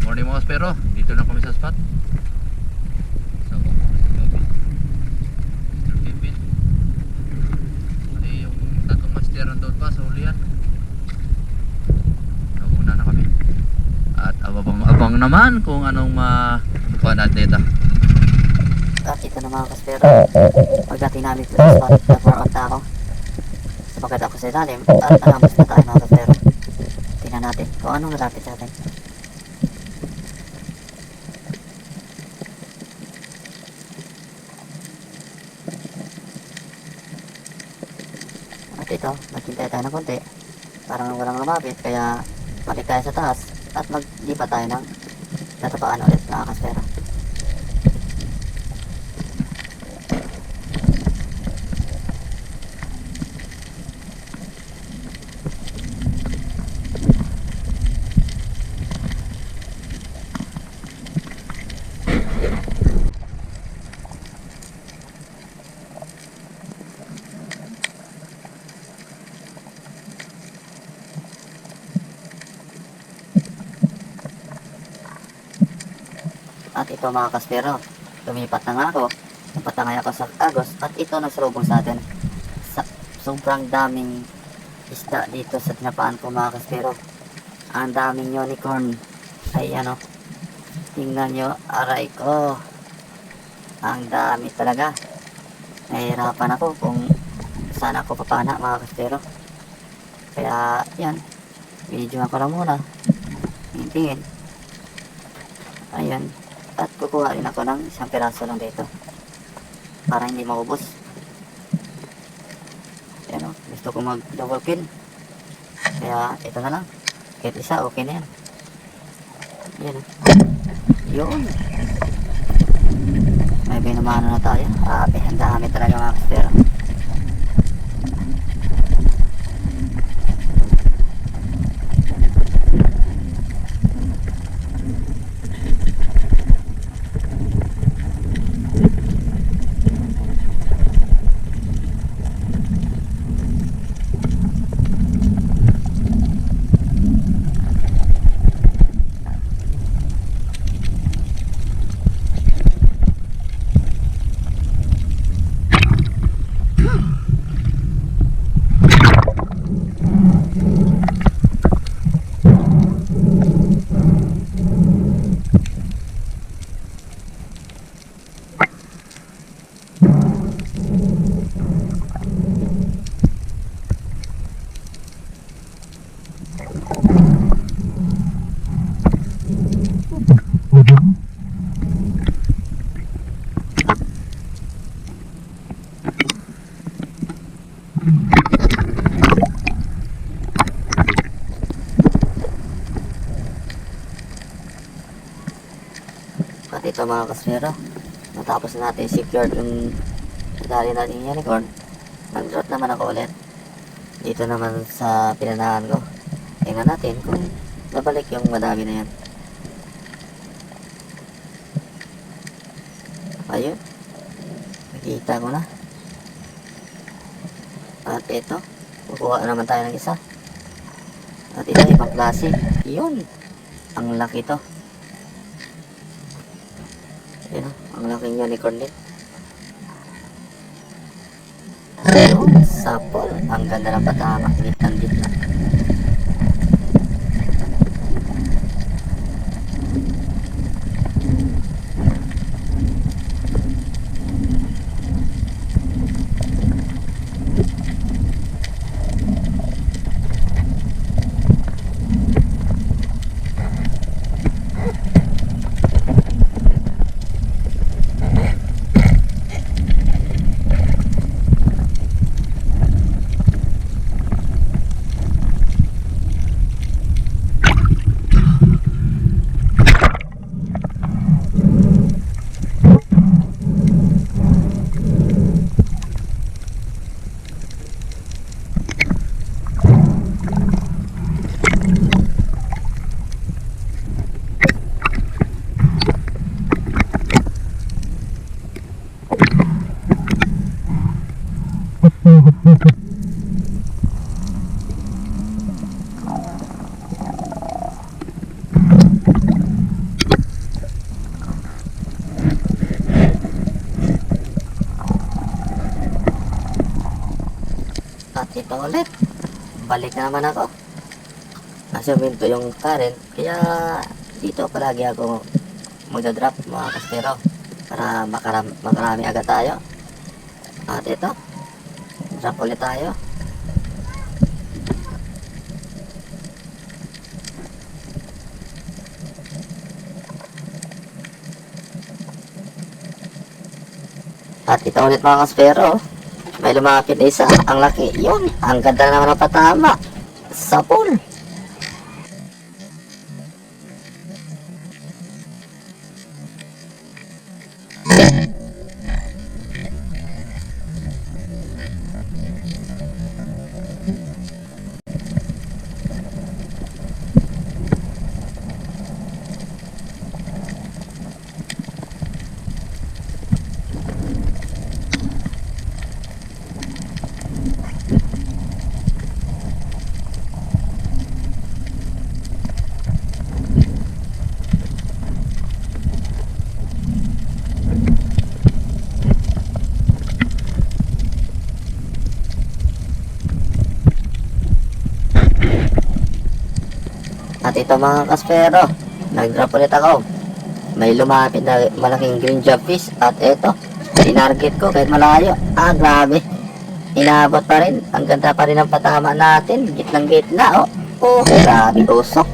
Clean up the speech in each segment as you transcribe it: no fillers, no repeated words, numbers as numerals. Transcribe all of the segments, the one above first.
Morning mga kaspero, dito na kami sa spot. Sama ko sa gabi Mr. Kevin. Ano yung tatong master doon pa sa hulihan. Nauna na kami. At abang-abang naman kung anong makuha natin dito. At ito na mga kaspero, pagdating namin sa spot, nag-workout na ako. Sapagkat ako sa ilalim at alamos na tayo mga kaspero. Tingnan natin kung anong malapit sa atin. At ito, maghintay tayo ng konti. Parang walang lumapit, kaya balik tayo sa taas at maglipat tayo ng natapaan ulit mga kaspero. At ito mga kaspero, lumipat na nga ako. Napatangay ako sa Agos at ito nagsalubong sa atin. Sobrang daming isda dito sa tinapaan ko mga kaspero. Ang daming unicorn. Ay ano, tingnan nyo, aray ko. Ang dami talaga. Nahihirapan ako kung saan ako papana mga kaspero. Kaya yan, videoan ko lang muna. Tingin. Ayan. At kukuha rin ako ng isang piraso lang dito para hindi maubos. Ayan o, gusto ko mag double kill, kaya ito na lang, kahit isa okay na yan. Ayan o, yun, may binumano na tayo. Ang dami talaga mga kaspero. At ito mga kaspero, natapos na natin secure yung dali natin yung unicorn. Nag-drop naman ako ulit dito naman sa pinanahan ko. Tingnan natin kung babalik yung madami na yan. Ayun, nakita ko na. At ito, kukuha naman tayo ng isa. At ito ibang klase. Yun, ang laki to. Ayan o, ang laking unicorn din. Ayun, sapol. Ang ganda ng patama. Gitang-gitna. ito ulit. Balik na naman ako. Kasi uminto yung current. Kaya dito palagi ako magdadrop mga kastero. Para makarami agad tayo. At ito. Drop ulit tayo. At ito ulit mga kaspero. May lumapit na isa. Ang laki. Yun. Ang ganda naman ng patama. Sa pool. At ito mga kaspero, nag-drop ulit ako. May lumapit na malaking green jobfish. At ito, tinarget ko kahit malayo. Grabe. Inabot pa rin. Ang ganda pa rin ang patama natin. Gitnang gitna, oh. Oh, grabe, usok.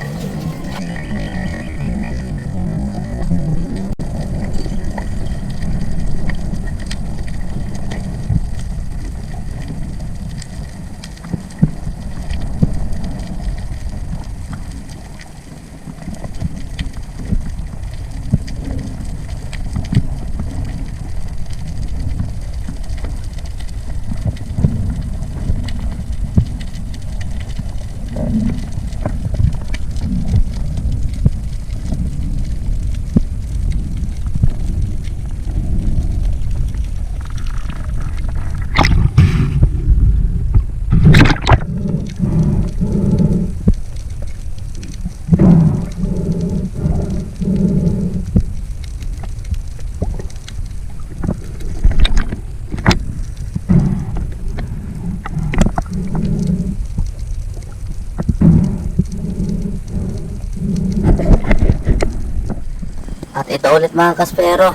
At ito ulit mga kaspero,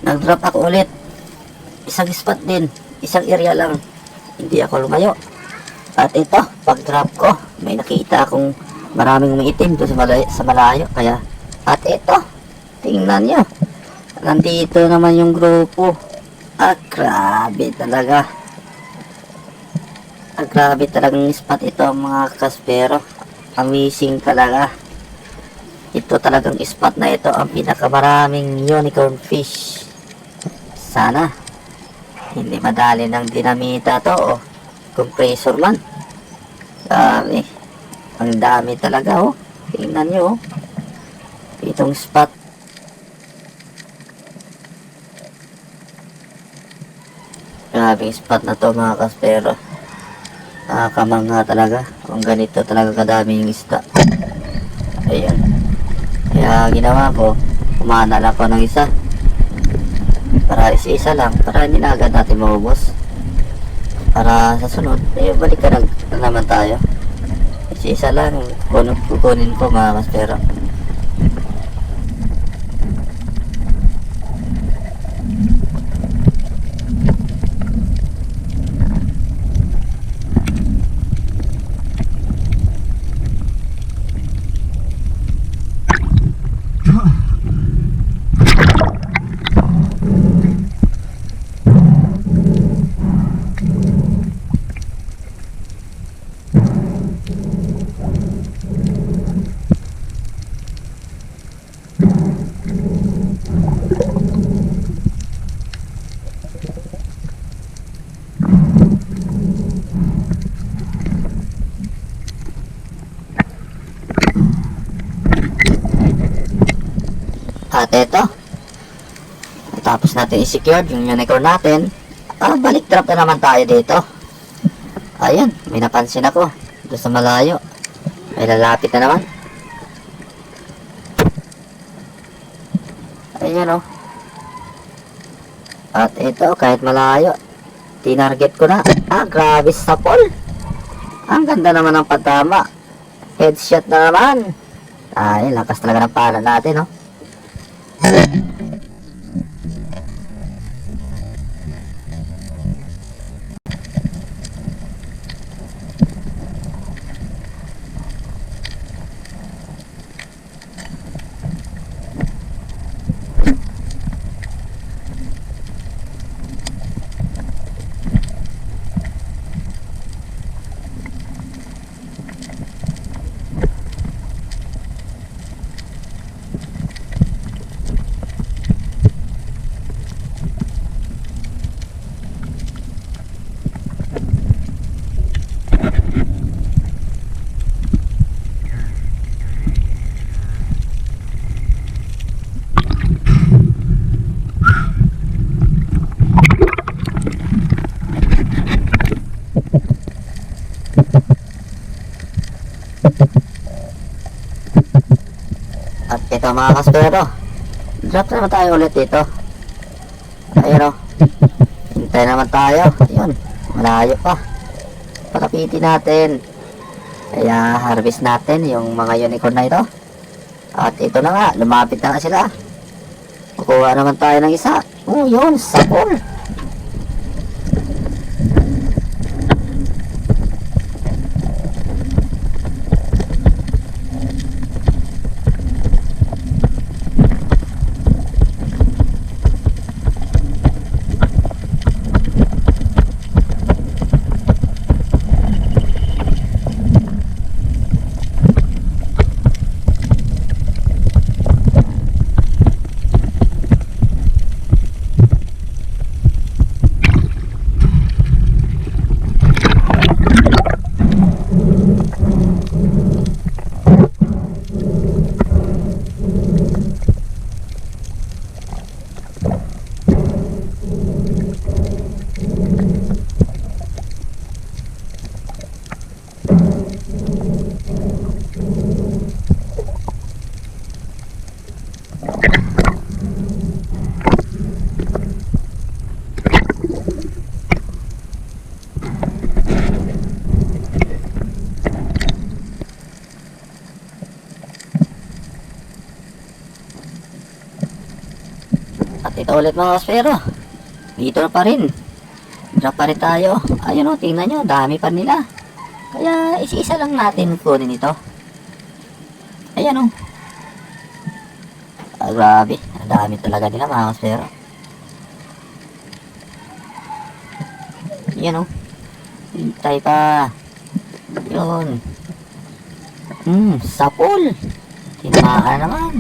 nag-drop ako ulit. Isang spot din, isang area lang, hindi ako lumayo. At ito, pag-drop ko, may nakita akong maraming umiitim doon sa malayo. Kaya, at ito, tingnan nyo, nandito naman yung grupo. Grabe talaga. Grabe talagang spot ito mga kaspero. Amazing talaga. Ito talagang spot na ito ang pinakamaraming unicorn fish. Sana hindi madali ng dinamita to o compressor man. Dami. Ang dami talaga oh. Tingnan nyo oh. Itong spot. Grabe spot na to mga kaspero. Nakakamangha talaga kung ganito talaga kadami yung isda. Ayan. Kaya ginawa ko, kumanal ako ng isa. Para isa-isa lang, para hindi na agad natin maubos. Para sa sunod, balik ka na naman tayo. Isa-isa lang, kukunin ko mga kaspero. At eto, tapos natin i-secure yung unicorn natin. Balik drop na naman tayo dito. Ayan, may napansin ako doon sa malayo. May lalapit na naman. Ayan o. At ito, kahit malayo, tinarget ko na. Grabe sa pool. Ang ganda naman ng pagtama. Headshot na naman. Ay, lakas talaga ng pala natin, no? At ito mga kaspero, drop na naman tayo ulit dito. Ayun o, hintay naman tayo. Ayun, malayo pa. Pakapitin natin. Kaya harvest natin yung mga unicorn na ito. At ito na nga, lumapit na nga sila. Kukuha naman tayo ng isa. Oh, yun, sapol. At ito ulit mga kaspero, dito na pa rin, drop pa rin tayo. Ayun o, tingnan nyo, dami pa nila. Kaya isa-isa lang natin kunin ito. Ayan o. Grabe, ang dami talaga nila mga kaspero. Ayan o, hintay pa. Yun. Sapol. Timaan naman.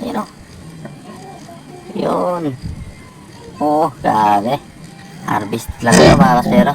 Ayan o. Yun. Oh, grabe. Harvest lang ito mga kaspero.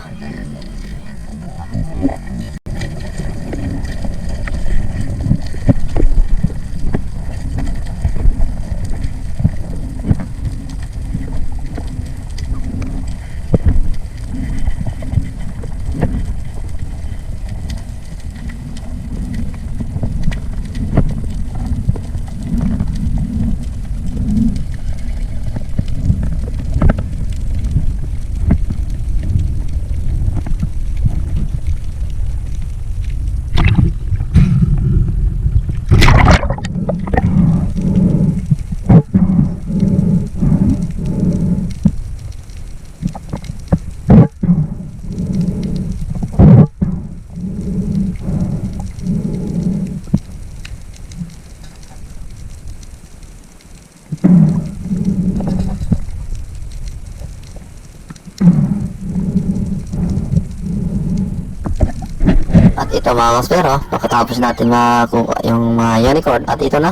At ito mga kaspero, pagkatapos natin makuha yung mga unicorn, at ito na,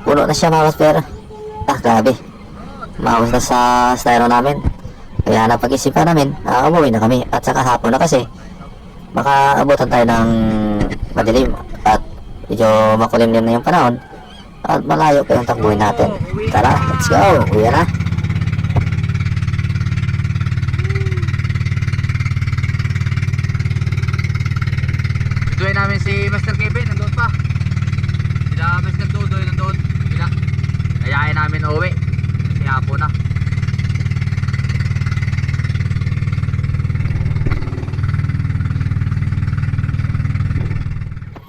puno na siya mga kaspero. Grabe, maubos na sa styro namin. Kaya napag-isipan namin, umuwi na kami. At saka hapon na kasi baka abutan tayo ng madilim at medyo makulimlim na yung panahon at malayo pa yung takbuhin natin. Tara, let's go, uwi na. Tuloy namin si Master Kevin, nandoon pa. Sila Master Dodoy nandoon. Bila. Ayayin namin uwi. Kasi hapon na.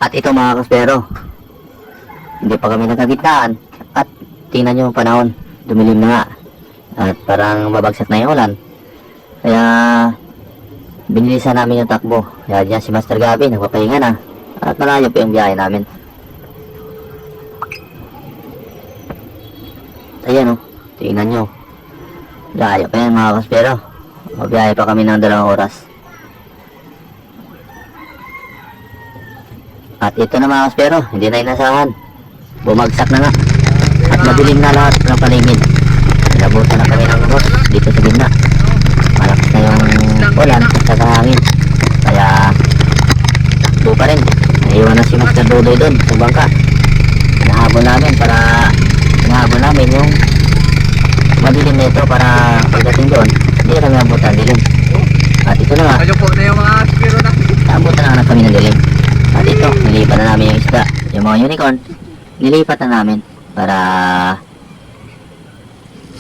At ito mga kaspero, hindi pa kami nagkagitnaan. At tingnan nyo yung panahon, dumilim na nga. At parang babagsak na yung ulan. Kaya binilisan namin yung takbo. Kaya dyan si Master Gabi, nagpapahinga na. At malayo pa yung biyahe namin. Ayan o, tingnan nyo. Layo pa yan mga kaspero. Mabiyahe pa kami ng 2 oras. At ito na mga kaspero, hindi na inasahan. Bumagsak na nga. At madilim na lahat ng paligid. Inabutan na kami ng bus dito sa gitna. Malakas na yung ulan at saka hangin. Kaya takbo pa rin. Naiwan na si Master Dudoy doon sa bangka. Hinahabol namin yung madilim na ito para pagdating doon hindi kami abutan dilim. At ito na nga, Medyo po na yung mga spiro na. naabutan na kami ng dilim. At ito, nilipat na namin yung isda, yung mga unicorn, nilipat na namin para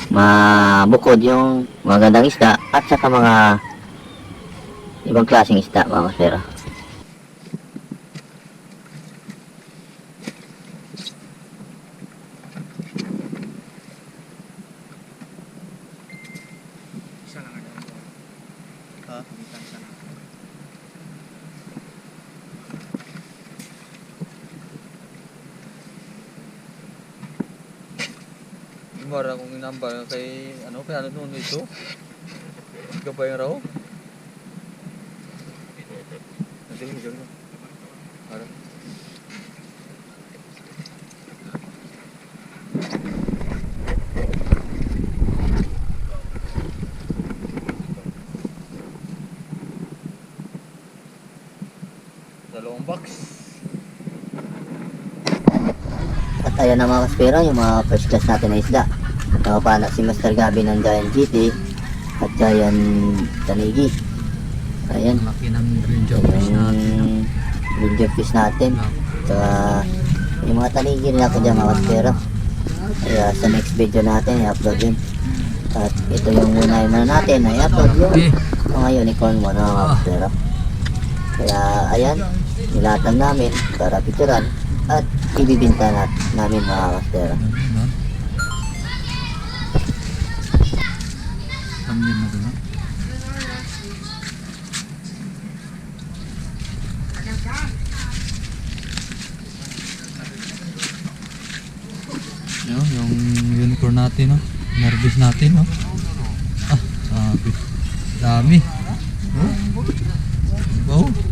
mabukod yung magandang isda at saka mga ibang klaseng isda mga kaspero. Mara kung inamba kay ano noon ito. Gabay raw. Nanti mo jeng. Ara. Dalawang box. At ayan na mga kaspero, yung mga first class natin na isda. Nakapana si Master Gabi ng Giant GT at Giant Tanigi. Ayan, Laki ng green jobfish natin. yung video fish natin. Saka yung mga tanigi rin ako dyan mga kaspero. Kaya sa next video natin i-upload yun. At ito yung muna yung natin na i-upload yung mga unicorn mo na mga kaspero. Kaya ayan, nilatag namin para picturean at ibibinta namin mga kaspero. Thumbnail na doon. Yung unicorn natin, no? Nervous natin, no? Ah, sabi. Dami. Oh? Wow.